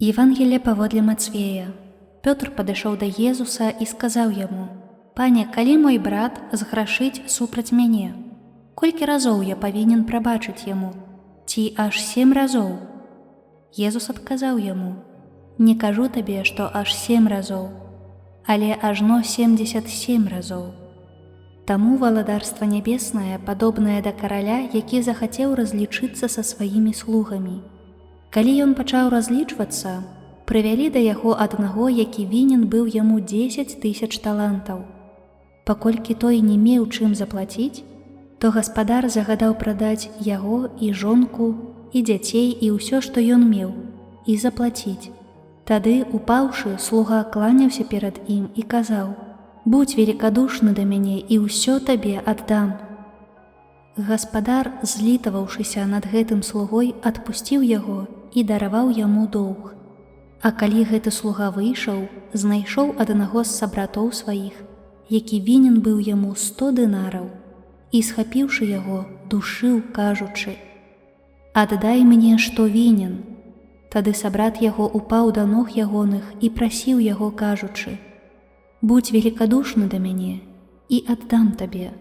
Евангелие паводле Мацвея. Пётр падышоў да Езуса і сказаў яму: «Пане, калі мой брат зграшыць супраць мяне, колькі разоў я павінен прабачыць яму? Ці аж 7 разоў?» Езус адказаў яму: «Не кажу табе, што аж 7 разоў, але ажно 77 разоў». Таму валадарства нябеснае падобнае да караля, які захацеў разлічыцца са сваімі слугамі. Калі ён пачаў разлічвацца, прывялі да яго аднаго, які вінен быў яму 10 000 талантаў. Паколькі той не меў чым заплаціць, то гаспадар загадаў прадаць яго і жонку, і дзяцей, і ўсё, што ён меў, і заплаціць. Тады, упаўшы, слуга кланяўся перад ім і казаў: «Будь великодушны да мяне, і ўсё табе аддам». Гаспадар, злітаваўшыся над гэтым слугой, адпусціў яго і дараваў яму доўг. А калі гэты слуга выйшаў, знайшоў аднаго з сабратоў сваіх, які вінен быў яму 100 дынараў, і, схапіўшы яго, душыў, кажучы: «Аддай мне, што вінен». Тады сабрат яго упаў да ног ягоных і прасіў яго, кажучы: «Будь великодушны да мяне, і аддам табе».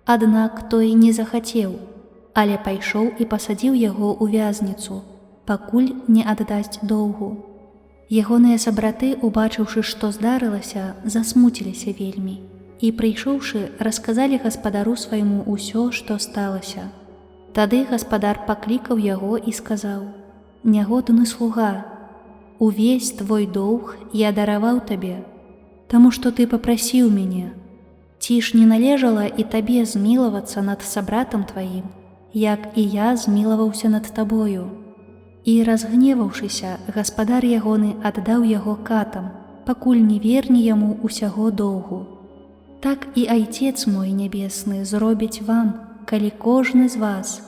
Аднак той не захацеў, але пайшоў і пасадзіў яго ў вязніцу, пакуль не аддасць доўгу. Ягоныя сабраты, убачыўшы, што здарылася, засмуціліся вельмі і, прыйшоўшы, расказалі гаспадару свайму ўсё, што сталася. Тады гаспадар паклікаў яго і сказаў: «Нягодны слуга, увесь твой доўг я дараваў табе, таму што ты папрасіў мяне. Ці ж не належала і табе змілавацца над сабратам тваім, як і я змілаваўся над табою?» І, разгневаўшыся, гаспадар ягоны аддаў яго катам, пакуль не верне яму усяго доўгу. Так і Айцец мой нябесны зробіць вам, калі кожны з вас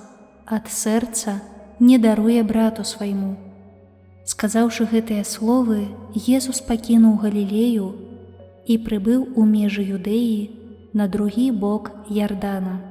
ад сэрца не даруе брату свайму». Сказаўшы гэтыя словы, Езус пакінуў Галілею і прыбыў у межы Юдэі на другі бок Ярдана.